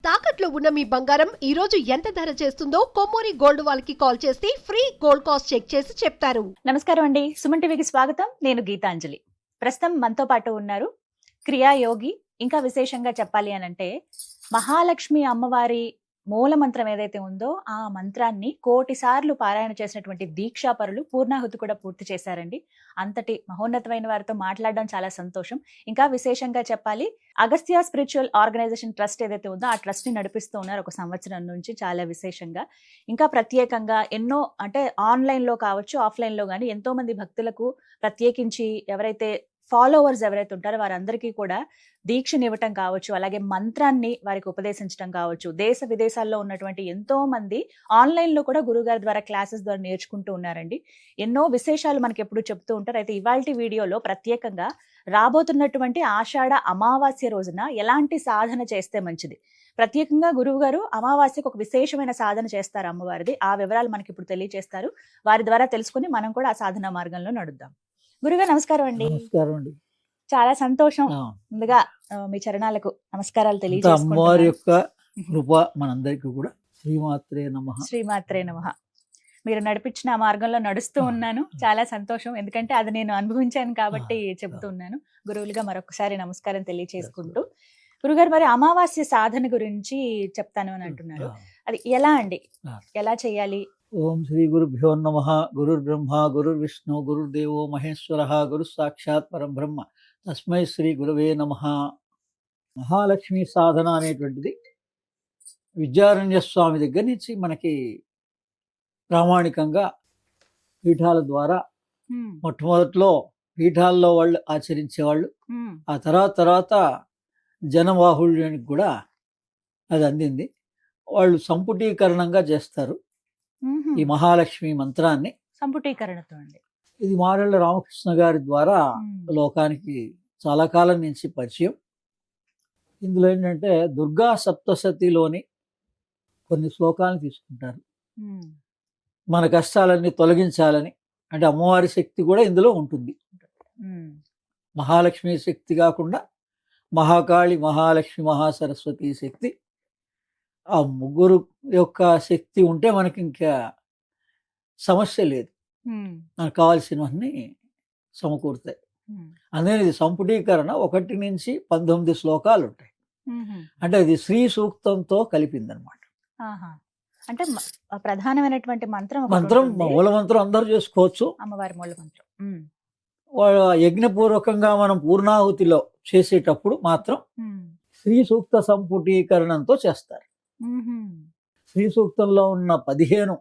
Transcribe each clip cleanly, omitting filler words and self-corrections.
తాకట్లో ఉన్న మీ బంగారం ఈ రోజు ఎంత ధర చేస్తుందో కొమ్మూరి గోల్డ్ వాళ్ళకి కాల్ చేస్తే ఫ్రీ గోల్డ్ కాస్ట్ చెక్ చేసి చెప్తారు. నమస్కారం అండి, సుమన్ టీవీకి స్వాగతం. నేను గీతాంజలి. ప్రస్తుతం మనతో పాటు ఉన్నారు క్రియాయోగి. ఇంకా విశేషంగా చెప్పాలి అనంటే మహాలక్ష్మి అమ్మవారి మూల మంత్రం ఏదైతే ఉందో ఆ మంత్రాన్ని 1,000,000 సార్లు పారాయణ చేసినటువంటి దీక్షాపరులు పూర్ణాహుతి కూడా పూర్తి చేశారండి. అంతటి మహోన్నతమైన వారితో మాట్లాడడం చాలా సంతోషం. ఇంకా విశేషంగా చెప్పాలి, అగస్త్య స్పిరిచువల్ ఆర్గనైజేషన్ ట్రస్ట్ ఏదైతే ఉందో ఆ ట్రస్ట్ ని నడిపిస్తూ ఉన్నారు 1 సంవత్సరం నుంచి. చాలా విశేషంగా ఇంకా ప్రత్యేకంగా ఎన్నో అంటే ఆన్లైన్ లో కావచ్చు, ఆఫ్లైన్ లో కానీ ఎంతో మంది భక్తులకు ప్రత్యేకించి ఎవరైతే ఫాలోవర్స్ ఎవరైతే ఉంటారో వారందరికీ కూడా దీక్షనివ్వటం కావచ్చు, అలాగే మంత్రాన్ని వారికి ఉపదేశించడం కావచ్చు. దేశ విదేశాల్లో ఉన్నటువంటి ఎంతో మంది ఆన్లైన్ లో కూడా గురుగారి ద్వారా క్లాసెస్ ద్వారా నేర్చుకుంటూ ఉన్నారండి. ఎన్నో విశేషాలు మనకి ఎప్పుడు చెప్తూ ఉంటారు. అయితే ఇవాల్టి వీడియోలో ప్రత్యేకంగా రాబోతున్నటువంటి ఆషాఢ అమావాస్య రోజున ఎలాంటి సాధన చేస్తే మంచిది, ప్రత్యేకంగా గురువు గారు అమావాస్యకు ఒక విశేషమైన సాధన చేస్తారు అమ్మవారిది. ఆ వివరాలు మనకి ఇప్పుడు తెలియజేస్తారు. వారి ద్వారా తెలుసుకుని మనం కూడా ఆ సాధన మార్గంలో నడుద్దాం. గురుగారు నమస్కారం అండి. నమస్కారం అండి. చాలా సంతోషం. ముందుగా మీ చరణాలకు నమస్కారాలు అమ్మవారి తెలియజేసుకుంటున్నాను. యొక్క కృప మనందరికీ కూడా. శ్రీమాత్రే నమః. శ్రీమాత్రే నమః. మీరు నడిపించిన ఆ మార్గంలో నడుస్తూ ఉన్నాను. చాలా సంతోషం, ఎందుకంటే అది నేను అనుభవించాను కాబట్టి చెబుతూ ఉన్నాను. గురువులుగా మరొకసారి నమస్కారం తెలియజేసుకుంటూ, గురుగారు మరి అమావాస్య సాధన గురించి చెప్తాను అని అంటున్నారు. అది ఎలా అండి, ఎలా చేయాలి? ఓం శ్రీ గురుభ్యో నమః. గురుర్ బ్రహ్మ గురుర్ విష్ణు గురుర్దేవో మహేశ్వరః గురు సాక్షాత్ పరం బ్రహ్మ తస్మై శ్రీ గురవే నమః. మహాలక్ష్మి సాధన అనేటువంటిది విద్యారణ్య స్వామి దగ్గర నుంచి మనకి ప్రామాణికంగా పీఠాల ద్వారా మొట్టమొదట్లో పీఠాల్లో వాళ్ళు ఆచరించేవాళ్ళు. ఆ తర్వాత జనబాహుళ్యానికి కూడా అది అందింది. వాళ్ళు సంపుటీకరణంగా చేస్తారు ఈ మహాలక్ష్మి మంత్రాన్ని. సంపుటీకరణతో అండి. ఇది మారెళ్ళ రామకృష్ణ గారి ద్వారా లోకానికి చాలా కాలం నుంచి పరిచయం. ఇందులో ఏంటంటే దుర్గా సప్తశతిలోని కొన్ని శ్లోకాలను తీసుకుంటారు. మన కష్టాలన్నీ తొలగించాలని, అంటే అమ్మవారి శక్తి కూడా ఇందులో ఉంటుంది. మహాలక్ష్మి శక్తి కాకుండా మహాకాళి, మహాలక్ష్మి, మహాసరస్వతి శక్తి, ఆ ముగ్గురు యొక్క శక్తి ఉంటే మనకి ఇంకా సమస్య లేదు. మనకు కావాల్సినవన్నీ సమకూరుతాయి. అందుకని ఇది సంపుటీకరణ 1 నుంచి 19 శ్లోకాలు ఉంటాయి. అంటే అది శ్రీ సూక్తంతో కలిపిందనమాట. అంటే ప్రధానమైనటువంటి మంత్రం మూల మంత్రం అందరూ చేసుకోవచ్చు. అమ్మవారి మూల మంత్రం యజ్ఞపూర్వకంగా మనం పూర్ణాహుతిలో చేసేటప్పుడు మాత్రం శ్రీ సూక్త సంపుటీకరణంతో చేస్తారు. శ్రీ సూక్తంలో ఉన్న 15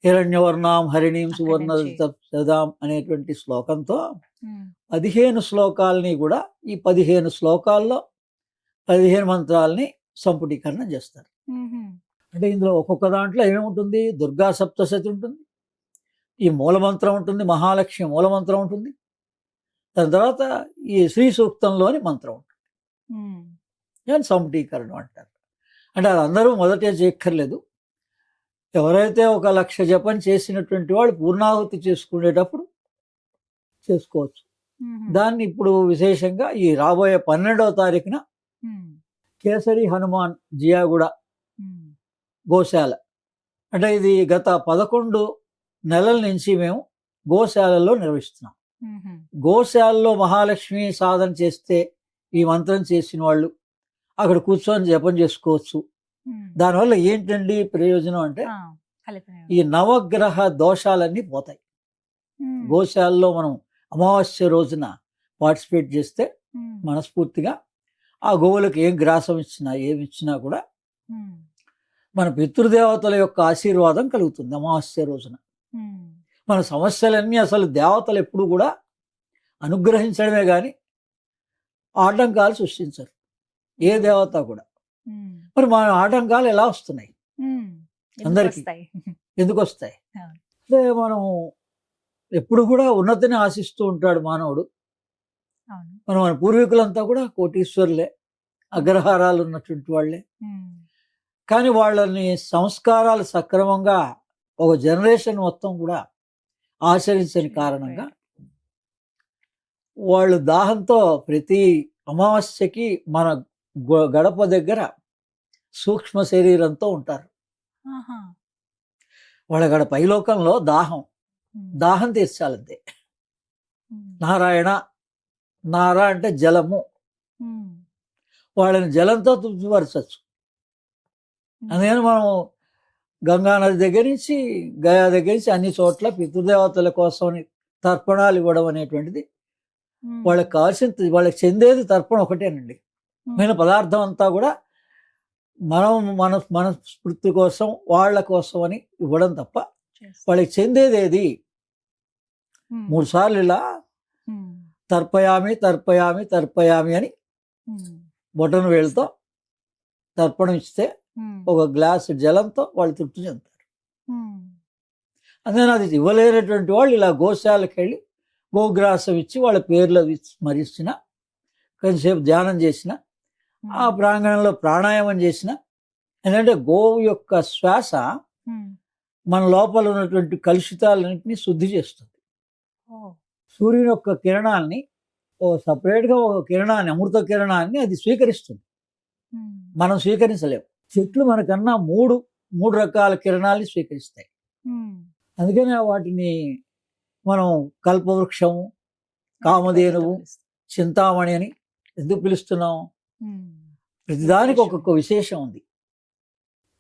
హిరణ్యవర్ణాం హరిణీం సువర్ణదాం అనేటువంటి శ్లోకంతో 15 శ్లోకాలని కూడా ఈ 15 శ్లోకాల్లో 15 మంత్రాలని సంపుటీకరణ చేస్తారు. అంటే ఇందులో ఒక్కొక్క దాంట్లో ఏమేముంటుంది? దుర్గా సప్తశతి ఉంటుంది, ఈ మూలమంత్రం ఉంటుంది, మహాలక్ష్మి మూలమంత్రం ఉంటుంది, దాని తర్వాత ఈ శ్రీ సూక్తంలోని మంత్రం ఉంటుంది. దాన్ని సంపుటీకరణ అంటారు. అంటే అది అందరూ మొదటే చేయక్కర్లేదు. ఎవరైతే 1,00,000 జపం చేసినటువంటి వాళ్ళు పూర్ణాహుతి చేసుకునేటప్పుడు చేసుకోవచ్చు. దాన్ని ఇప్పుడు విశేషంగా ఈ రాబోయే 12వ తారీఖున కేసరి హనుమాన్ జియాగూడ గోశాల, అంటే ఇది గత 11 నెలల నుంచి మేము గోశాలలో నిర్వహిస్తున్నాం. గోశాలలో మహాలక్ష్మి సాధన చేస్తే ఈ మంత్రం చేసిన వాళ్ళు అక్కడ కూర్చొని జపం చేసుకోవచ్చు. దానివల్ల ఏంటండి ప్రయోజనం అంటే ఈ నవగ్రహ దోషాలన్నీ పోతాయి. గోశాలలో మనం అమావాస్య రోజున పార్టిసిపేట్ చేస్తే మనస్ఫూర్తిగా ఆ గోవులకు ఏం గ్రాసం ఇచ్చినా ఏమి ఇచ్చినా కూడా మన పితృదేవతల యొక్క ఆశీర్వాదం కలుగుతుంది. అమావాస్య రోజున మన సమస్యలన్నీ, అసలు దేవతలు ఎప్పుడు కూడా అనుగ్రహించడమే కానీ ఆటంకాలు సృష్టించరు, ఏ దేవత కూడా. మరి మన ఆటంకాలు ఎలా వస్తున్నాయి అందరికీ? ఎందుకు వస్తాయి అంటే మనం ఎప్పుడు కూడా ఉన్నతిని ఆశిస్తూ ఉంటాడు మానవుడు. మన పూర్వీకులంతా కూడా కోటీశ్వరులే, అగ్రహారాలు ఉన్నటువంటి వాళ్ళే. కానీ వాళ్ళని సంస్కారాలు సక్రమంగా ఒక జనరేషన్ మొత్తం కూడా ఆచరించని కారణంగా వాళ్ళు దాహంతో ప్రతి అమావాస్యకి మన గడప దగ్గర సూక్ష్మ శరీరంతో ఉంటారు. ఆహా. వాళ్ళక్కడ పైలోకంలో దాహం తీర్చాలంతే. నారాయణ, నారా అంటే జలము, వాళ్ళని జలంతో తృప్తిపరచచ్చు. అందుకని మనం గంగా నది దగ్గర నుంచి గయా దగ్గర నుంచి అన్ని చోట్ల పితృదేవతల కోసం తర్పణాలు ఇవ్వడం అనేటువంటిది వాళ్ళకి కావాల్సిన, వాళ్ళకి చెందేది తర్పణ ఒకటేనండి. మిగిలిన పదార్థం అంతా కూడా మన స్మృతి కోసం, వాళ్ళ కోసం అని ఇవ్వడం తప్ప వాళ్ళకి చెందేది ఏది? 3 సార్లు ఇలా తర్పయామి తర్పయామి తర్పయామి అని బొటన వేలుతో తర్పణం ఇస్తే ఒక గ్లాసు జలంతో వాళ్ళు తృప్తి చెందుతారు. అందుకని అది ఇవ్వలేనటువంటి వాళ్ళు ఇలా గోశాలకు వెళ్ళి గోగ్రాసం ఇచ్చి వాళ్ళ పేర్లు స్మరించిన, కొంచెంసేపు ధ్యానం చేసిన, ఆ ప్రాంగణంలో ప్రాణాయామం చేసిన, ఎందుకంటే గోవు యొక్క శ్వాస మన లోపల ఉన్నటువంటి కలుషితాలన్నింటినీ శుద్ధి చేస్తుంది. సూర్యుని యొక్క కిరణాన్ని సపరేట్గా ఒక కిరణాన్ని, అమృత కిరణాన్ని అది స్వీకరిస్తుంది. మనం స్వీకరించలేము. చెట్లు మనకన్నా మూడు రకాల కిరణాలని స్వీకరిస్తాయి. అందుకనే వాటిని మనం కల్పవృక్షము, కామధేనువు, చింతామణి అని ఎందుకు పిలుస్తున్నాం? ప్రతిదానికి ఒక్కొక్క విశేషం ఉంది.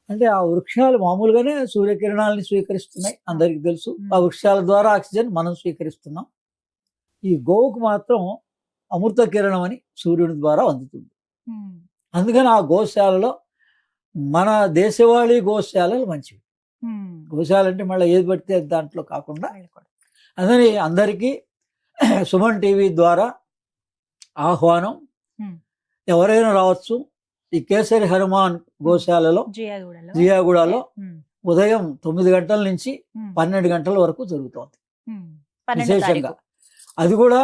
అంటే ఆ వృక్షాలు మామూలుగానే సూర్యకిరణాలని స్వీకరిస్తున్నాయి, అందరికీ తెలుసు. ఆ వృక్షాల ద్వారా ఆక్సిజన్ మనం స్వీకరిస్తున్నాం. ఈ గోవుకు మాత్రం అమృత కిరణం అని సూర్యుని ద్వారా అందుతుంది. అందుకని ఆ గోశాలలో మన దేశవాళీ గోశాలలు మంచివి. గోశాల అంటే మళ్ళీ ఏది పడితే దాంట్లో కాకుండా, అందుకని అందరికీ సుమన్ టీవీ ద్వారా ఆహ్వానం, ఎవరైనా రావచ్చు. ఈ కేసరి హనుమాన్ గోశాలలో జియాగూడలో ఉదయం 9 గంటల నుంచి 12 గంటల వరకు జరుగుతోంది విశేషంగా. అది కూడా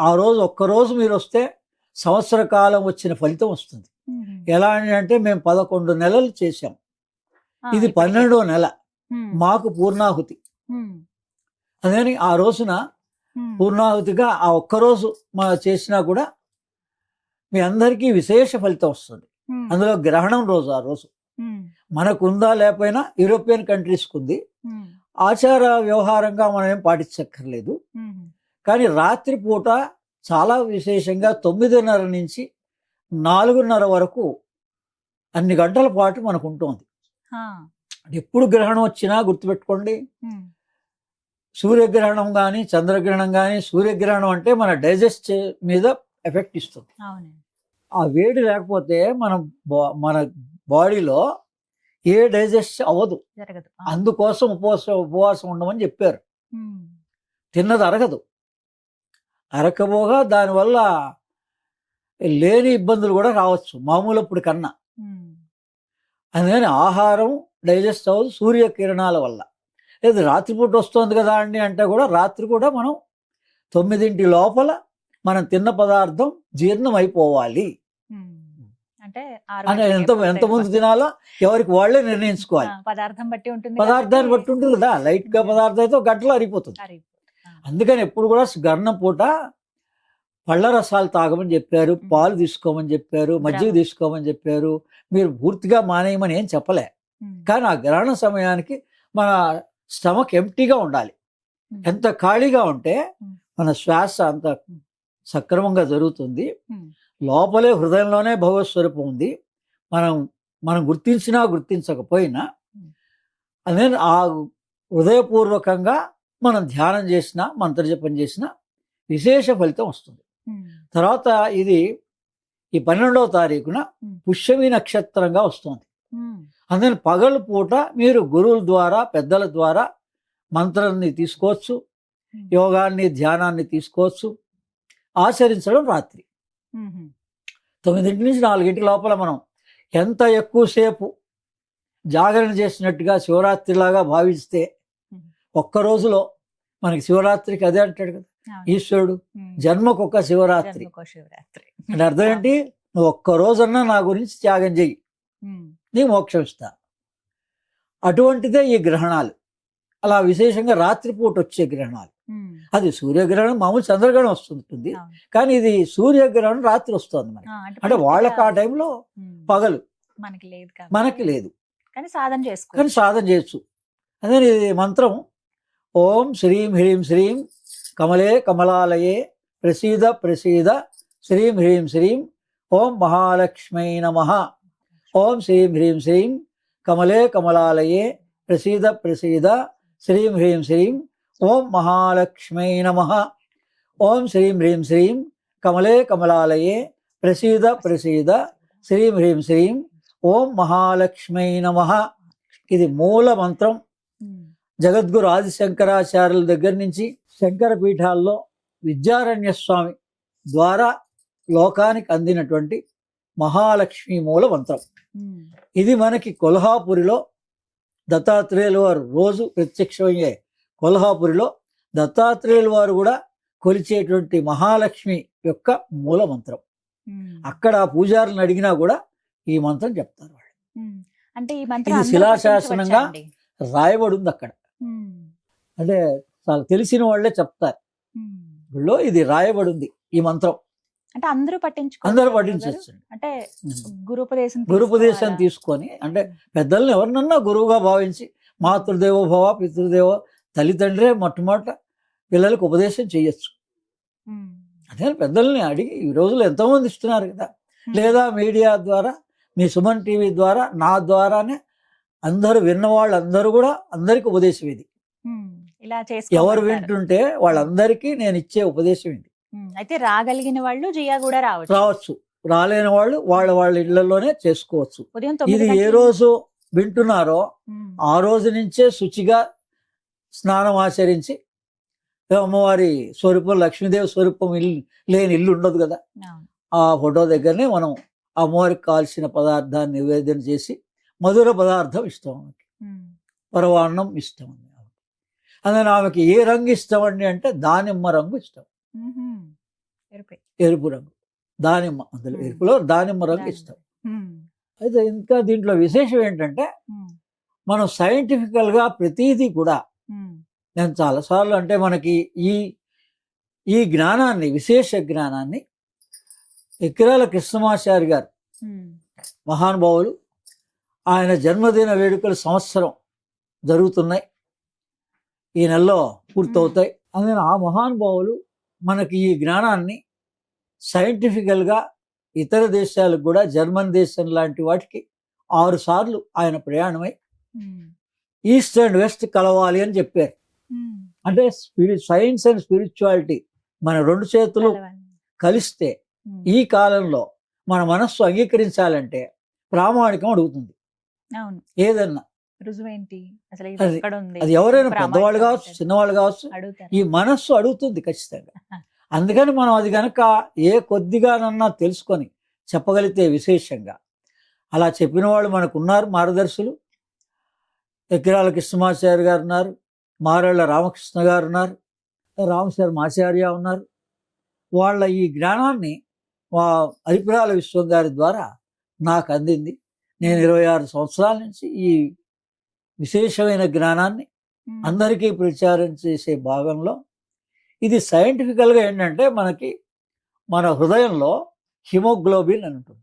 ఆ రోజు ఒక్కరోజు మీరు వస్తే సంవత్సర కాలం వచ్చిన ఫలితం వస్తుంది. ఎలా అంటే మేము 11 నెలలు చేశాం, ఇది 12వ నెల, మాకు పూర్ణాహుతి. అందుకని ఆ రోజున పూర్ణాహుతిగా ఆ ఒక్కరోజు చేసినా కూడా మీ అందరికీ విశేష ఫలితం వస్తుంది. అందులో గ్రహణం రోజు, ఆ రోజు మనకుందా లేకపోయినా యూరోపియన్ కంట్రీస్కి ఉంది. ఆచార వ్యవహారంగా మనం ఏం పాటించక్కర్లేదు. కానీ రాత్రి పూట చాలా విశేషంగా 9:30 నుంచి 4:30 వరకు అన్ని గంటల పాటు మనకు ఉంటుంది. ఎప్పుడు గ్రహణం వచ్చినా గుర్తుపెట్టుకోండి, సూర్యగ్రహణం కానీ చంద్రగ్రహణం కానీ, సూర్యగ్రహణం అంటే మన డైజెస్ట్ మీద ఎఫెక్ట్ ఇస్తుంది. ఆ వేడి లేకపోతే మన బాడీలో ఏ డైజెస్ట్ అవ్వదు. అందుకోసం ఉపవాసం ఉండమని చెప్పారు. తిన్నది అరగదు, అరకపోగా దానివల్ల లేని ఇబ్బందులు కూడా రావచ్చు మామూలప్పుడు కన్నా. అందుకని ఆహారం డైజెస్ట్ అవ్వదు సూర్యకిరణాల వల్ల. లేదు రాత్రిపూట వస్తుంది కదా అండి అంటే కూడా రాత్రి కూడా మనం 9 లోపల మనం తిన్న పదార్థం జీర్ణం అయిపోవాలి. అంటే ఎంతమంది తినాలో ఎవరికి వాళ్ళే నిర్ణయించుకోవాలి. పదార్థాన్ని బట్టి ఉంటుంది కదా. లైట్ గా పదార్థం అయితే గంటలో అరిగిపోతుంది. అందుకని ఎప్పుడు కూడా గర్ణం పూట పళ్ళ రసాలు తాగమని చెప్పారు, పాలు తీసుకోమని చెప్పారు, మజ్జిగ తీసుకోమని చెప్పారు. మీరు పూర్తిగా మానేయమని ఏం చెప్పలే. కానీ ఆ గ్రహణ సమయానికి మన స్టమక్ ఎంప్టీగా ఉండాలి. ఎంత ఖాళీగా ఉంటే మన శ్వాస అంత సక్రమంగా జరుగుతుంది. లోపలే హృదయంలోనే భగవత్స్వరూపం ఉంది. మనం గుర్తించినా గుర్తించకపోయినా అదే ఆ హృదయపూర్వకంగా మనం ధ్యానం చేసినా మంత్రజపం చేసినా విశేష ఫలితం వస్తుంది. తర్వాత ఇది ఈ 12వ తారీఖున పుష్యమి నక్షత్రంగా వస్తుంది. అందుకని పగలు పూట మీరు గురువుల ద్వారా, పెద్దల ద్వారా మంత్రాన్ని తీసుకోవచ్చు, యోగాన్ని, ధ్యానాన్ని తీసుకోవచ్చు. ఆచరించడం రాత్రి 9 నుంచి 4 లోపల మనం ఎంత ఎక్కువసేపు జాగరణ చేసినట్టుగా శివరాత్రిలాగా భావిస్తే, ఒక్కరోజులో మనకి శివరాత్రికి అదే అంటాడు కదా ఈశ్వరుడు, జన్మకొక శివరాత్రి అంటే అర్థం ఏంటి? నువ్వు ఒక్కరోజన్నా నా గురించి త్యాగం చెయ్యి, నీ మోక్షం ఇస్తా. అటువంటిదే ఈ గ్రహణాలు. అలా విశేషంగా రాత్రిపూట వచ్చే గ్రహణాలు. అది సూర్యగ్రహణం మామూలు చంద్రగ్రహణం వస్తుంటుంది, కానీ ఇది సూర్యగ్రహణం రాత్రి వస్తుంది మనకి. అంటే వాళ్ళకి ఆ టైంలో పగలు, మనకి లేదు మనకి లేదు, కానీ సాధన కానీ చేసుకో. సాధన చేయొచ్చు. అదే ఇది మంత్రం. ఓం శ్రీం హ్రీం శ్రీం కమలే కమలాలయే ప్రసీద ప్రసీద శ్రీం హ్రీం శ్రీం ఓం మహాలక్ష్మై నమః. ఓం శ్రీం హ్రీం శ్రీం కమలే కమలాలయే ప్రసీద ప్రసీద శ్రీం హ్రీం శ్రీం ఓం మహాలక్ష్మై నమః. ఓం శ్రీం హ్రీం శ్రీం కమలే కమలాలయే ప్రసీద ప్రసీద శ్రీం హ్రీం శ్రీం ఓం మహాలక్ష్మై నమః. ఇది మూల మంత్రం. జగద్గురు ఆదిశంకరాచార్యుల దగ్గర నుంచి శంకర పీఠాల్లో విద్యారణ్య స్వామి ద్వారా లోకానికి అందినటువంటి మహాలక్ష్మి మూల మంత్రం. ఇది మనకి కొల్హాపురిలో దత్తాత్రేయుల వారు రోజు ప్రత్యక్షమయ్యే కొల్హాపురిలో దత్తాత్రేయుల వారు కూడా కొలిచేటువంటి మహాలక్ష్మి యొక్క మూల మంత్రం. అక్కడ పూజారులను అడిగినా కూడా ఈ మంత్రం చెప్తారు వాళ్ళు. అంటే ఈ మంత్రం ఇది అందరూ శిలాశాసనంగా పఠించవచ్చా అండి? రాయబడి ఉంది అక్కడ. అంటే చాలా తెలిసిన వాళ్ళే చెప్తారు. గుళ్ళో ఇది రాయబడి ఉంది ఈ మంత్రం. అంటే అందరూ పట్టించుకో, అందరూ పఠించవచ్చు. అంటే గురుపదేశం గురుపదేశం తీసుకొని, అంటే పెద్దల్ని ఎవరినన్నా గురువుగా భావించి, మాతృదేవో భవ పితృదేవో, తల్లిదండ్రే మొట్టమొదట పిల్లలకు ఉపదేశం చేయొచ్చు. అదే పెద్దల్ని అడిగి ఈ రోజుల్లో ఎంతోమంది ఇస్తున్నారు కదా. లేదా మీడియా ద్వారా, మీ సుమన్ టీవీ ద్వారా, నా ద్వారానే అందరూ విన్నవాళ్ళు అందరూ కూడా అందరికి ఉపదేశం ఇది. ఇలా ఎవరు వింటుంటే వాళ్ళందరికీ నేను ఇచ్చే ఉపదేశం ఇది. అయితే రాగలిగిన వాళ్ళు జియా కూడా రావచ్చు, రాలేని వాళ్ళు వాళ్ళ ఇళ్లలోనే చేసుకోవచ్చు. ఉదయం ఇది 9 ఏ రోజు వింటున్నారో ఆ రోజు నుంచే శుచిగా స్నానం ఆచరించి, అమ్మవారి స్వరూపం, లక్ష్మీదేవి స్వరూపం లేని ఇల్లు ఉండదు కదా, ఆ ఫోటో దగ్గరనే మనం అమ్మవారికి కాల్చిన పదార్థాన్ని నివేదన చేసి, మధుర పదార్థం ఇష్టం ఆమెకి, పరవాన్నం ఇష్టం అండి ఆమెకి. అందుకని ఆమెకి ఏ రంగు ఇష్టం అండి అంటే దానిమ్మ రంగు ఇష్టం, ఎరుపు రంగు. దానిమ్మ, అందులో ఎరుపులో దానిమ్మ రంగు ఇష్టం. అయితే ఇంకా దీంట్లో విశేషం ఏంటంటే, మనం సైంటిఫికల్గా ప్రతిదీ కూడా, నేను చాలాసార్లు అంటే మనకి ఈ జ్ఞానాన్ని, విశేష జ్ఞానాన్ని ఎక్కిరాల కృష్ణమాచారి గారు మహానుభావులు, ఆయన జన్మదిన వేడుకలు సంవత్సరం జరుగుతున్నాయి, ఈ నెలలో పూర్తవుతాయి. అందుకని ఆ మహానుభావులు మనకి ఈ జ్ఞానాన్ని సైంటిఫికల్గా ఇతర దేశాలకు కూడా, జర్మన్ దేశం లాంటి వాటికి 6 సార్లు ఆయన ప్రయాణమై ఈస్ట్ అండ్ వెస్ట్ కలవాలి అని చెప్పారు. అంటే సైన్స్ అండ్ స్పిరిచువాలిటీ మన 2 చేతులు కలిస్తే ఈ కాలంలో మన మనస్సు అంగీకరించాలంటే ప్రామాణికం అడుగుతుంది. ఏదన్నా అది ఎవరైనా పెద్దవాళ్ళు కావచ్చు, చిన్నవాళ్ళు కావచ్చు, ఈ మనస్సు అడుగుతుంది ఖచ్చితంగా. అందుకని మనం అది కనుక ఏ కొద్దిగానన్నా తెలుసుకొని చెప్పగలిగితే విశేషంగా, అలా చెప్పిన వాళ్ళు మనకు ఉన్నారు మార్గదర్శులు. ఎక్కిరాల కృష్ణమాచార్య గారు ఉన్నారు, మారేళ్ల రామకృష్ణ గారు ఉన్నారు, రామశర్మాచార్య ఉన్నారు. వాళ్ళ ఈ జ్ఞానాన్ని అరిపిరాల విశ్వం గారి ద్వారా నాకు అందింది. నేను 26 సంవత్సరాల నుంచి ఈ విశేషమైన జ్ఞానాన్ని అందరికీ ప్రచారం చేసే భాగంలో, ఇది సైంటిఫికల్గా ఏంటంటే, మనకి మన హృదయంలో హిమోగ్లోబిన్ అని ఉంటుంది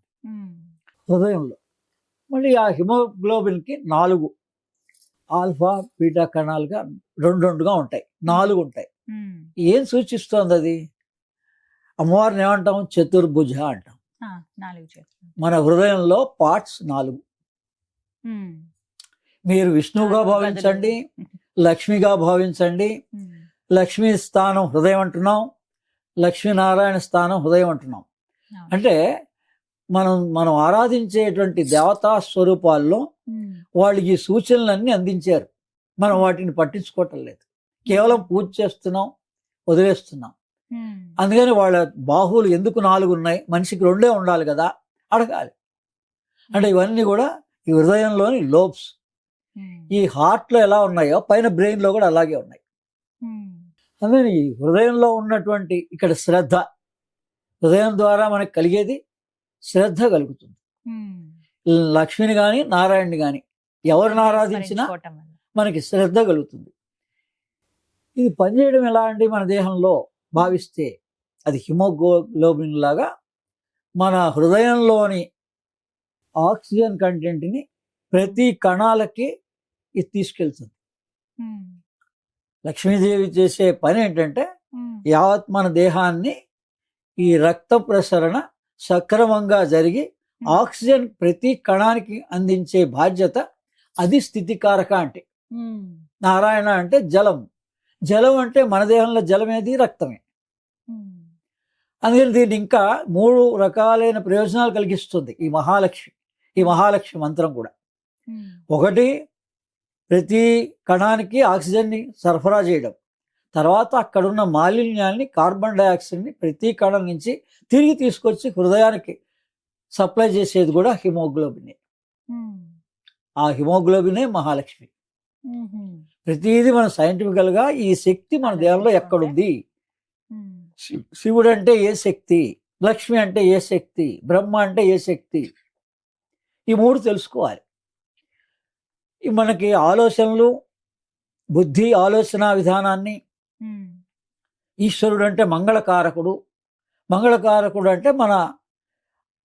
హృదయంలో. మళ్ళీ ఆ హిమోగ్లోబిన్కి 4 ఆల్ఫా బీటా కణాలుగా 2 ఉంటాయి, 4 ఉంటాయి. ఏం సూచిస్తోంది అది? అమ్మవారిని ఏమంటాం? చతుర్భుజ అంటాం. మన హృదయంలో పార్ట్స్ 4. మీరు విష్ణువుగా భావించండి, లక్ష్మిగా భావించండి. లక్ష్మీ స్థానం హృదయం అంటున్నాం, లక్ష్మీనారాయణ స్థానం హృదయం అంటున్నాం. అంటే మనం ఆరాధించేటువంటి దేవతా స్వరూపాల్లో వాళ్ళు ఈ సూచనలన్నీ అందించారు. మనం వాటిని పట్టించుకోవటం లేదు, కేవలం పూజ చేస్తున్నాం, వదిలేస్తున్నాం. అందుకని వాళ్ళ బాహువులు ఎందుకు 4 ఉన్నాయి, మనిషికి 2 ఉండాలి కదా అడగాలి. అంటే ఇవన్నీ కూడా ఈ హృదయంలోని లోబ్స్. ఈ హార్ట్లో ఎలా ఉన్నాయో పైన బ్రెయిన్లో కూడా అలాగే ఉన్నాయి. అందుకని ఈ హృదయంలో ఉన్నటువంటి ఇక్కడ శ్రద్ధ, హృదయం ద్వారా మనకు కలిగేది శ్రద్ధ కలుగుతుంది. లక్ష్మిని కానీ నారాయణని కానీ ఎవరిని ఆరాధించినా మనకి శ్రద్ధ కలుగుతుంది. ఇది పనిచేయడం ఎలా అండి? మన దేహంలో భావిస్తే అది హిమోగ్లోబిన్ లాగా మన హృదయంలోని ఆక్సిజన్ కంటెంట్ని ప్రతి కణాలకి ఇది తీసుకెళ్తుంది. లక్ష్మీదేవి చేసే పని ఏంటంటే యావత్ మన దేహాన్ని ఈ రక్త ప్రసరణ సక్రమంగా జరిగి ఆక్సిజన్ ప్రతి కణానికి అందించే బాధ్యత. అది స్థితికారక అంటే. నారాయణ అంటే జలం. జలం అంటే మన దేహంలో జలమేది రక్తమే. అందుకని దీన్ని ఇంకా 3 రకాలైన ప్రయోజనాలు కలిగిస్తుంది ఈ మహాలక్ష్మి మంత్రం కూడా. ఒకటి, ప్రతి కణానికి ఆక్సిజన్ని సరఫరా చేయడం. తర్వాత అక్కడున్న మాలిన్యాన్ని, కార్బన్ డైఆక్సైడ్ని ప్రతి కణం నుంచి తిరిగి తీసుకొచ్చి హృదయానికి సప్లై చేసేది కూడా హిమోగ్లోబినే. ఆ హిమోగ్లోబినే మహాలక్ష్మి. ప్రతిదీ మనం సైంటిఫికల్గా ఈ శక్తి మన దేహంలో ఎక్కడుంది, శివుడు అంటే ఏ శక్తి, లక్ష్మి అంటే ఏ శక్తి, బ్రహ్మ అంటే ఏ శక్తి, ఈ 3 తెలుసుకోవాలి. మనకి ఆలోచనలు, బుద్ధి, ఆలోచన విధానాన్ని ఈశ్వరుడు అంటే మంగళకారకుడు. మంగళకారకుడు అంటే మన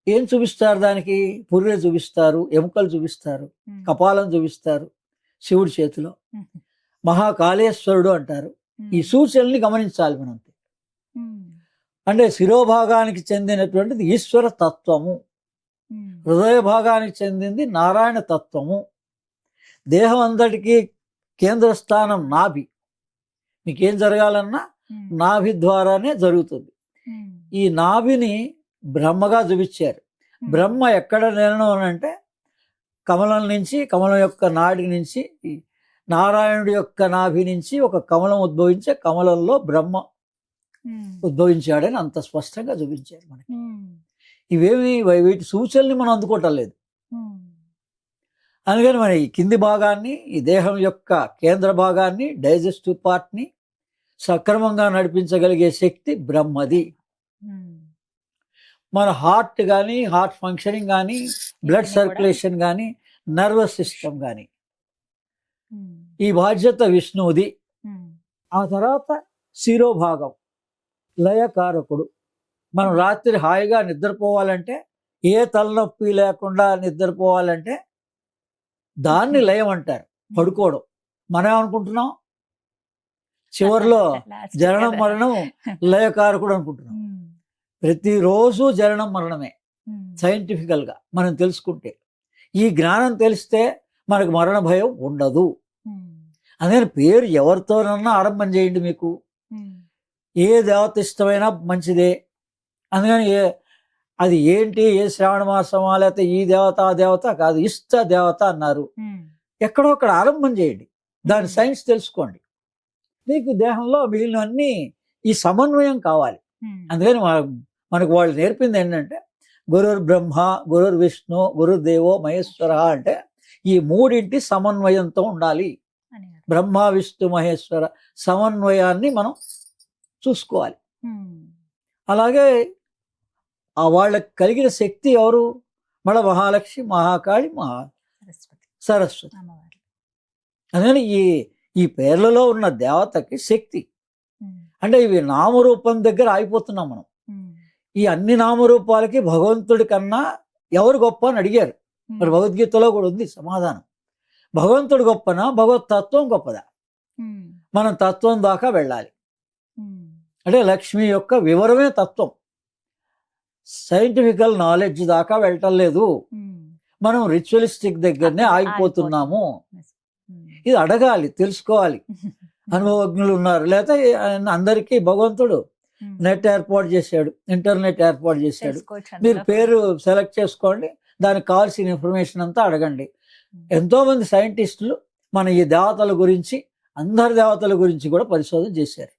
ఏం చూపిస్తారు, దానికి పుర్రె చూపిస్తారు, ఎముకలు చూపిస్తారు, కపాలం చూపిస్తారు శివుడి చేతిలో. మహాకాళేశ్వరుడు అంటారు. ఈ సూచనల్ని గమనించాలి మనం. అంటే శిరోభాగానికి చెందినటువంటిది ఈశ్వర తత్వము, హృదయ భాగానికి చెందింది నారాయణ తత్వము. దేహం అంతటికీ కేంద్ర స్థానం నాభి. మీకేం జరగాలన్నా నాభి ద్వారానే జరుగుతుంది. ఈ నాభిని బ్రహ్మగా చూపించారు. బ్రహ్మ ఎక్కడ నిలనం అంటే కమలం నుంచి, కమలం యొక్క నాడి నుంచి, నారాయణుడి యొక్క నాభి నుంచి ఒక కమలం ఉద్భవించే కమలంలో బ్రహ్మ ఉద్భవించాడని అంత స్పష్టంగా చూపించారు మనకి. వీటి సూచనల్ని మనం అందుకోవటం లేదు. అందుకని మన ఈ కింది భాగాన్ని, ఈ దేహం యొక్క కేంద్ర భాగాన్ని, డైజెస్టివ్ పార్ట్ని సక్రమంగా నడిపించగలిగే శక్తి బ్రహ్మది. మన హార్ట్ కానీ, హార్ట్ ఫంక్షనింగ్ కానీ, బ్లడ్ సర్క్యులేషన్ కానీ, నర్వస్ సిస్టమ్ కానీ, ఈ బాధ్యత విష్ణువుది. ఆ తర్వాత శిరోభాగం లయకారకుడు. మనం రాత్రి హాయిగా నిద్రపోవాలంటే, ఏ తలనొప్పి లేకుండా నిద్రపోవాలంటే దాన్ని లయం అంటారు, పడుకోవడం. మనం ఏమనుకుంటున్నాం, చివరిలో జననం మరణం లయకారకుడు అనుకుంటున్నాం. ప్రతిరోజు జననం మరణమే సైంటిఫికల్గా మనం తెలుసుకుంటే. ఈ జ్ఞానం తెలిస్తే మనకు మరణ భయం ఉండదు. అందుకని పేరు ఎవరితోనన్నా ఆరంభం చేయండి, మీకు ఏ దేవత ఇష్టమైనా మంచిదే. అందుకని అది ఏంటి, ఏ శ్రావణ మాసమా లేకపోతే ఈ దేవత ఆ దేవత కాదు, ఇష్ట దేవత అన్నారు. ఎక్కడో అక్కడ ఆరంభం చేయండి, దాని సైన్స్ తెలుసుకోండి. మీకు దేహంలో మిగిలినవన్నీ ఈ సమన్వయం కావాలి. అందుకని మనకు వాళ్ళు నేర్పింది ఏంటంటే గురుర్ బ్రహ్మ, గురుర్ విష్ణు, గురుదేవో మహేశ్వర అంటే ఈ 3 సమన్వయంతో ఉండాలి. బ్రహ్మ, విష్ణు, మహేశ్వర సమన్వయాన్ని మనం చూసుకోవాలి. అలాగే వాళ్ళకి కలిగిన శక్తి ఎవరు? మన మహాలక్ష్మి, మహాకాళి, సరస్వతి. అందుకని ఈ పేర్లలో ఉన్న దేవతకి శక్తి. అంటే ఇవి నామరూపం దగ్గర ఆగిపోతున్నాం మనం. ఈ అన్ని నామరూపాలకి భగవంతుడి కన్నా ఎవరు గొప్ప అని అడిగారు. మరి భగవద్గీతలో కూడా ఉంది సమాధానం. భగవంతుడు గొప్పనా, భగవత్ తత్వం గొప్పదా? మనం తత్వం దాకా వెళ్ళాలి. అంటే లక్ష్మి యొక్క వివరమే తత్వం. సైంటిఫికల్ నాలెడ్జ్ దాకా వెళ్ళటం లేదు. మనం రిచువలిస్టిక్ దగ్గరనే ఆగిపోతున్నాము. ఇది అడగాలి, తెలుసుకోవాలి. అనుభవజ్ఞులు ఉన్నారు. లేకపోతే అందరికీ భగవంతుడు నెట్ ఏర్పాటు చేశాడు, ఇంటర్నెట్ ఏర్పాటు చేశాడు. మీరు పేరు సెలెక్ట్ చేసుకోండి, దానికి కావాల్సిన ఇన్ఫర్మేషన్ అంతా అడగండి. ఎంతో మంది సైంటిస్టులు మన ఈ దేవతల గురించి, అందరి దేవతల గురించి కూడా పరిశోధన చేశారు.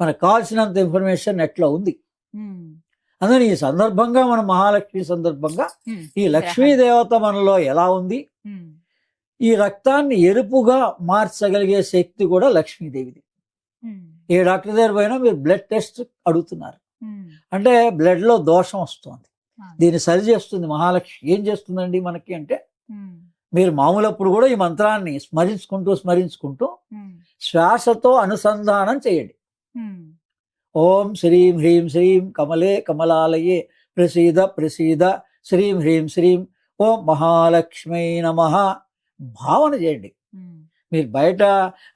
మనకు కావాల్సినంత ఇన్ఫర్మేషన్ నెట్లో ఉంది. అందుకని ఈ సందర్భంగా, మన మహాలక్ష్మి సందర్భంగా ఈ లక్ష్మీ దేవత మనలో ఎలా ఉంది, ఈ రక్తాన్ని ఎరుపుగా మార్చగలిగే శక్తి కూడా లక్ష్మీదేవిది. ఏ డాక్టర్ దగ్గర పోయినా మీరు బ్లడ్ టెస్ట్ అడుగుతున్నారు అంటే బ్లడ్ లో దోషం వస్తుంది, దీన్ని సరి చేస్తుంది మహాలక్ష్మి. ఏం చేస్తుందండి మనకి అంటే, మీరు మామూలప్పుడు కూడా ఈ మంత్రాన్ని స్మరించుకుంటూ శ్వాసతో అనుసంధానం చేయండి. ఓం శ్రీం హ్రీం శ్రీం కమలే కమలాలయే ప్రసీద ప్రసీద శ్రీం హ్రీం శ్రీం ఓం మహాలక్ష్మీ నమః భావన చేయండి. మీరు బయట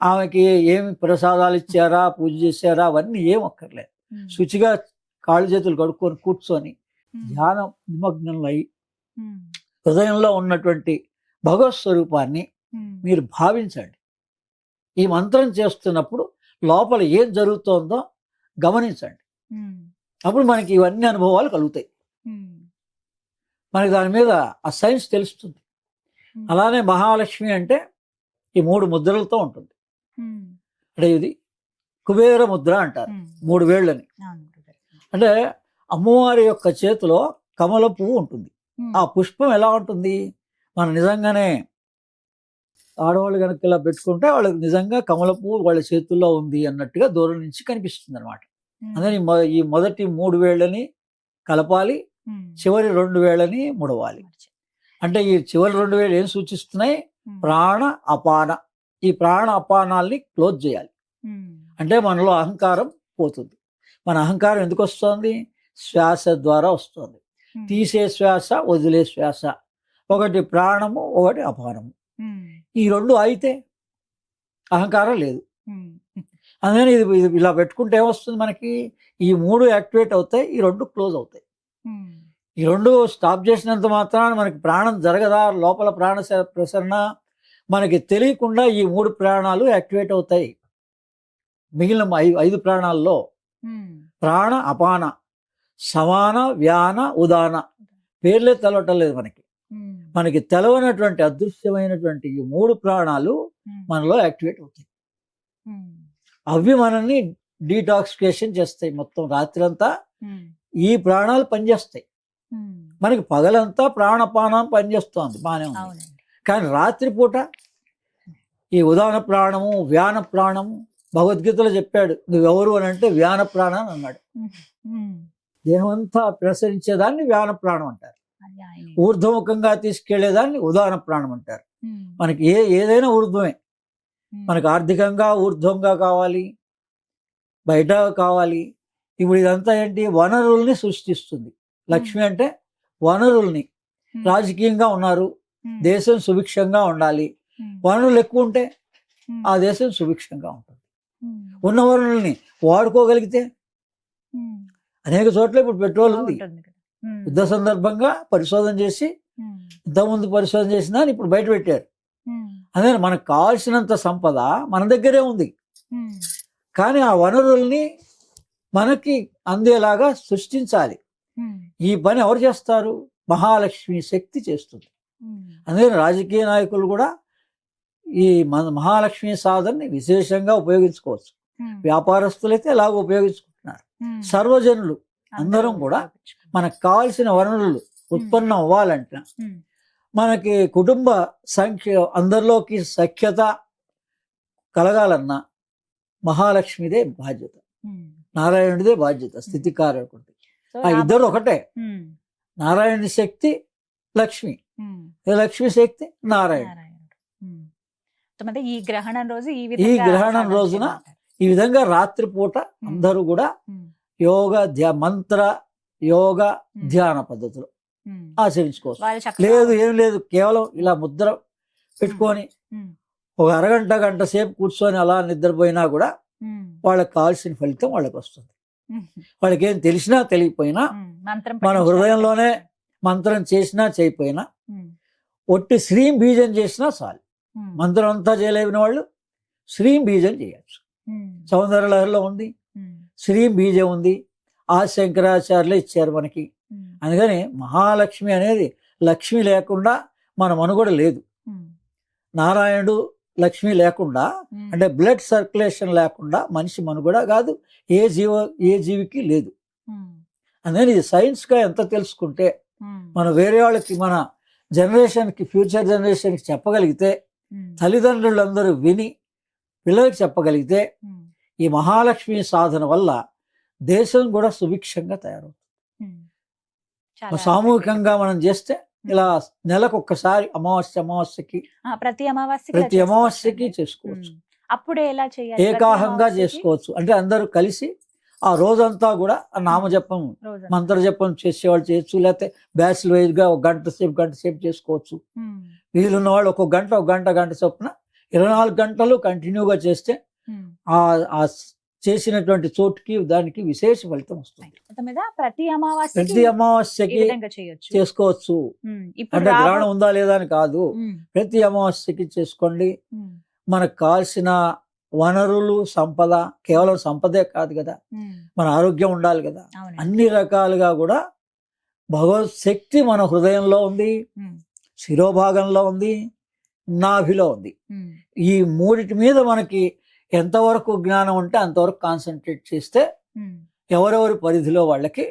ఆమెకి ఏమి ప్రసాదాలు ఇచ్చారా, పూజ చేశారా, అవన్నీ ఏం అక్కర్లేదు. శుచిగా కాళ్ళు చేతులు కడుక్కొని కూర్చొని ధ్యానం నిమగ్నంలో అయి హృదయంలో ఉన్నటువంటి భగవత్ స్వరూపాన్ని మీరు భావించండి. ఈ మంత్రం చేస్తున్నప్పుడు లోపల ఏం జరుగుతోందో గమనించండి. అప్పుడు మనకి ఇవన్నీ అనుభవాలు కలుగుతాయి. మనకి దాని మీద ఆ సైన్స్ తెలుస్తుంది. అలానే మహాలక్ష్మి అంటే ఈ 3 ముద్రలతో ఉంటుంది. అంటే ఇది కుబేర ముద్ర అంటారు, 3 వేళ్ళని. అంటే అమ్మవారి యొక్క చేతిలో కమల పువ్వు ఉంటుంది. ఆ పుష్పం ఎలా ఉంటుంది, మనం నిజంగానే ఆడవాళ్ళు కనుక ఇలా పెట్టుకుంటే వాళ్ళకి నిజంగా కమల పువ్వు వాళ్ళ చేతుల్లో ఉంది అన్నట్టుగా దూరం నుంచి కనిపిస్తుంది అనమాట. అందుకని ఈ మొదటి 3 వేళ్ళని కలపాలి, చివరి 2 వేళ్ళని ముడవాలి. అంటే ఈ చివరి 2 వేళ్ళు ఏం సూచిస్తున్నాయి, ప్రాణ అపాన. ఈ ప్రాణ అపానాల్ని క్లోజ్ చేయాలి. అంటే మనలో అహంకారం పోతుంది. మన అహంకారం ఎందుకు వస్తుంది, శ్వాస ద్వారా వస్తుంది. తీసే శ్వాస, వదిలే శ్వాస, ఒకటి ప్రాణము, ఒకటి అపానము. ఈ 2 అయితే అహంకారం లేదు. అందుకని ఇది ఇలా పెట్టుకుంటే ఏమొస్తుంది, మనకి ఈ 3 యాక్టివేట్ అవుతాయి, ఈ 2 క్లోజ్ అవుతాయి. ఈ 2 స్టాప్ చేసినంత మాత్రాన మనకి ప్రాణం జరగదా, లోపల ప్రాణ ప్రసరణ మనకి తెలియకుండా ఈ 3 ప్రాణాలు యాక్టివేట్ అవుతాయి. మిగిలిన 5 ప్రాణాల్లో ప్రాణ అపాన సమాన వ్యాన ఉదాన పేర్లే తెలవటం లేదు మనకి. మనకి తెలవనటువంటి అదృశ్యమైనటువంటి ఈ 3 ప్రాణాలు మనలో యాక్టివేట్ అవుతాయి. అవి మనల్ని డీటాక్సిఫికేషన్ చేస్తాయి. మొత్తం రాత్రి అంతా ఈ ప్రాణాలు పనిచేస్తాయి. మనకి పగలంతా ప్రాణపానం పనిచేస్తోంది, బాగానే ఉంది. కానీ రాత్రిపూట ఈ ఉదాన ప్రాణము, వ్యాన ప్రాణము, భగవద్గీతలో చెప్పాడు, నువ్వెవరు అని అంటే వ్యాన ప్రాణం అని అన్నాడు. దేహం అంతా ప్రసరించేదాన్ని వ్యాన ప్రాణం అంటారు. ఊర్ధ్వముఖంగా తీసుకెళ్లేదాన్ని ఉదాన ప్రాణం అంటారు. మనకి ఏదైనా ఊర్ధ్వమే. మనకు ఆర్థికంగా ఊర్ధ్వంగా కావాలి, బయట కావాలి. ఇప్పుడు ఇదంతా ఏంటి, వనరుల్ని సృష్టిస్తుంది. లక్ష్మి అంటే వనరుల్ని. రాజకీయంగా ఉన్నారు, దేశం సుభిక్షంగా ఉండాలి. వనరులు ఎక్కువ ఉంటే ఆ దేశం సుభిక్షంగా ఉంటుంది. ఉన్న వనరుల్ని వాడుకోగలిగితే, అనేక చోట్ల ఇప్పుడు పెట్రోల్ ఉంది. యుద్ధ సందర్భంగా పరిశోధన చేసి, ఇంతకుముందు పరిశోధన చేసిన ఇప్పుడు బయట పెట్టారు. అదే మనకు కావాల్సినంత సంపద మన దగ్గరే ఉంది. కానీ ఆ వనరుల్ని మనకి అందేలాగా సృష్టించాలి. ఈ పని ఎవరు చేస్తారు, మహాలక్ష్మి శక్తి చేస్తుంది. అందుకని రాజకీయ నాయకులు కూడా ఈ మహాలక్ష్మి సాధనని విశేషంగా ఉపయోగించుకోవచ్చు. వ్యాపారస్తులైతే ఎలాగో ఉపయోగించుకుంటున్నారు. సర్వజనులు అందరం కూడా మనకు కావాల్సిన వనరులు ఉత్పన్నం అవ్వాలంటే, మనకి కుటుంబ సంఖ్య అందరిలోకి సఖ్యత కలగాలన్నా మహాలక్ష్మిదే బాధ్యత, నారాయణుడిదే బాధ్యత, స్థితికారకుడి. ఆ ఇద్దరు ఒకటే. నారాయణుడి శక్తి లక్ష్మి, లక్ష్మి శక్తి నారాయణ. ఈ గ్రహణం రోజు ఈ గ్రహణం రోజున ఈ విధంగా రాత్రిపూట అందరూ కూడా యోగ మంత్ర యోగ ధ్యాన పద్ధతులు ఆచరించుకోవచ్చు. లేదు ఏం లేదు, కేవలం ఇలా ముద్ర పెట్టుకొని ఒక అరగంట గంట సేపు కూర్చొని అలా నిద్రపోయినా కూడా వాళ్ళకి కావాల్సిన ఫలితం వాళ్ళకి వస్తుంది. వాళ్ళకి ఏం తెలిసినా తెలియపోయినా, మన హృదయంలోనే మంత్రం చేసినా చేయకపోయినా, ఒట్టి శ్రీం బీజం చేసినా చాలు. మంత్రం అంతా చేయలేని వాళ్ళు శ్రీం బీజం చేయొచ్చు. సౌందర్య లహరిలో ఉంది, శ్రీం బీజం ఉంది. ఆ శంకరాచార్యులు ఇచ్చారు మనకి. అందుకని మహాలక్ష్మి అనేది, లక్ష్మి లేకుండా మన మనుగడ లేదు. నారాయణుడు లక్ష్మి లేకుండా, అంటే బ్లడ్ సర్క్యులేషన్ లేకుండా మనిషి మనుగడ కాదు, ఏ జీవికి లేదు. అందుకని ఇది సైన్స్గా ఎంత తెలుసుకుంటే, మనం వేరే వాళ్ళకి, మన జనరేషన్కి, ఫ్యూచర్ జనరేషన్కి చెప్పగలిగితే, తల్లిదండ్రులందరూ విని పిల్లలకి చెప్పగలిగితే, ఈ మహాలక్ష్మి సాధన వల్ల దేశం కూడా సుభిక్షంగా తయారవుతుంది. సామూహికంగా మనం చేస్తే ఇలా నెలకు ఒక్కసారి అమావాస్యకి ప్రతి అమావాస్యకి చేసుకోవచ్చు. అప్పుడే ఎలా చేయాలి, ఏకాహంగా చేసుకోవచ్చు. అంటే అందరూ కలిసి ఆ రోజంతా కూడా ఆ నామజపం రోజు మంత్రజపం చేసేవాళ్ళు చేయొచ్చు, లేకపోతే బ్యాచ్లు వైజ్గా ఒక గంట సేపు చేసుకోవచ్చు. వీలున్న వాళ్ళు ఒక గంట చొప్పున 24 గంటలు కంటిన్యూగా చేస్తే ఆ ఆ చేసినటువంటి చోటుకి దానికి విశేష ఫలితం వస్తుంది. మొత్తం మీద ప్రతి అమావాస్యకి ప్రతి ఈ అమావాస్యకి విధంగా చేయొచ్చు. చేసుకోవచ్చు. ఇప్పుడు అంటే గ్రహణం ఉందా లేదా అని కాదు, ఉమ్, ప్రతి అమావాస్యకి చేసుకోండి. ఉమ్, మనకు కావాల్సిన వనరులు, సంపద, కేవలం సంపదే కాదు కదా, ఉమ్, మన ఆరోగ్యం ఉండాలి కదా, అవునండి. అన్ని రకాలుగా కూడా భగవత్ శక్తి మన హృదయంలో ఉంది, ఉమ్, శిరోభాగంలో ఉంది, నాభిలో ఉంది. ఉమ్, ఈ మూడిటి మీద మనకి ఎంతవరకు జ్ఞానం ఉంటే అంతవరకు కాన్సన్ట్రేట్ చేస్తే ఉమ్. ఎవరెవరి పరిధిలో వాళ్ళకి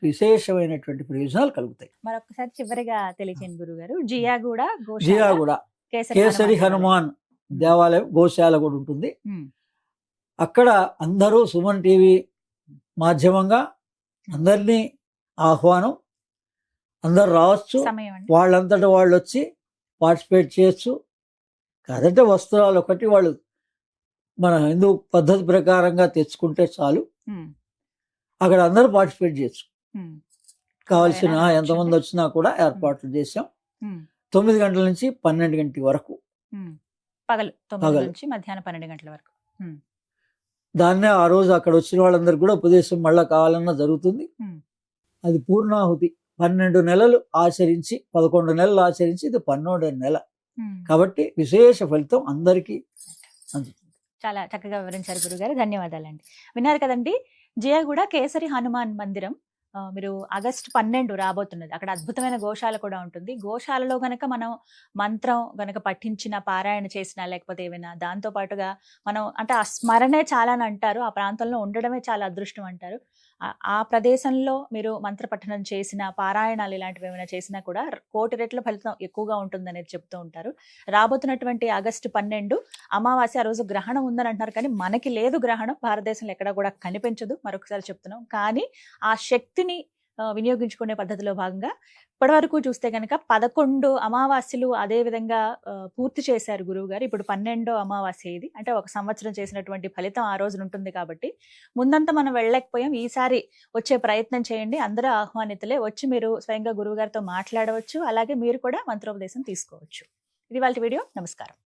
విశేషమైనటువంటి ప్రయోజనాలు కలుగుతాయి. మరొకసారి చివరిగా తెలియచేయండి గురుగారు. జియాగూడ జియాగూడ కేసరి హనుమాన్ దేవాలయం, గోశాల కూడా ఉంటుంది. అక్కడ అందరూ సుమన్ టీవీ మాధ్యమంగా అందరినీ ఆహ్వానం, అందరు రావచ్చు, సమయం అండి. వాళ్ళంతటా వాళ్ళు వచ్చి పార్టిసిపేట్ చేయొచ్చు. కాదంటే వస్త్రాలు ఒకటి వాళ్ళు మన హిందూ పద్ధతి ప్రకారంగా తెచ్చుకుంటే చాలు, ఉమ్, అక్కడ అందరూ పార్టిసిపేట్ చేయొచ్చు. ఉమ్, కావాల్సిన ఎవరైనా ఎంతమంది రావచ్చు. వచ్చినా కూడా ఏర్పాట్లు చేసాం. ఉమ్, 9 గంటల నుంచి 12 గంటల వరకు, ఉమ్. పగలు 9 పగలు. నుంచి మధ్యాహ్నం 12 గంటల వరకు. దాన్నే ఆ రోజు అక్కడ వచ్చిన వాళ్ళందరూ కూడా ఉపదేశం మళ్ళా కావాలన్నా జరుగుతుంది. ఉమ్. అది పూర్ణాహుతి 12 నెలలు ఆచరించి, 11 నెలలు ఆచరించి, ఇది 12వ నెల ఉమ్. కాబట్టి విశేష ఫలితం అందరికీ అందుతుంది. చాలా చక్కగా వివరించారు గురుగారు, ధన్యవాదాలండి. విన్నారు కదండి, జియాగూడ కేసరి హనుమాన్ మందిరం. మీరు ఆగస్టు 12 రాబోతున్నది. అక్కడ అద్భుతమైన గోశాల కూడా ఉంటుంది. గోశాలలో గనక మనం మంత్రం గనక పఠించిన, పారాయణ చేసిన, లేకపోతే ఏమైనా దాంతో పాటుగా మనం అంటే ఆ స్మరణే చాలా అని అంటారు, ఆ ప్రాంతంలో ఉండడమే చాలా అదృష్టం అంటారు. ఆ ప్రదేశంలో మీరు మంత్ర పఠనం చేసిన, పారాయణాలు ఇలాంటివి ఏమైనా చేసినా కూడా 1,000,000 రెట్ల ఫలితం ఎక్కువగా ఉంటుంది అనేది చెప్తూ ఉంటారు. రాబోతున్నటువంటి ఆగస్టు 12 అమావాస్య, ఆ రోజు గ్రహణం ఉందని అంటున్నారు, కానీ మనకి లేదు గ్రహణం, భారతదేశంలో ఎక్కడ కూడా కనిపించదు, మరొకసారి చెప్తున్నాం. కానీ ఆ శక్తిని వినియోగించుకునే పద్ధతిలో భాగంగా ఇప్పటివరకు చూస్తే కనుక 11 అమావాస్యలు అదే విధంగా పూర్తి చేశారు గురువు గారు. ఇప్పుడు 12వ అమావాస్య ఇది, అంటే ఒక సంవత్సరం చేసినటువంటి ఫలితం ఆ రోజున ఉంటుంది. కాబట్టి ముందంతా మనం వెళ్ళలేకపోయాం, ఈసారి వచ్చే ప్రయత్నం చేయండి. అందరూ ఆహ్వానితులే, వచ్చి మీరు స్వయంగా గురువు గారితో మాట్లాడవచ్చు, అలాగే మీరు కూడా మంత్రోపదేశం తీసుకోవచ్చు. ఇది వాళ్ళ వీడియో. నమస్కారం.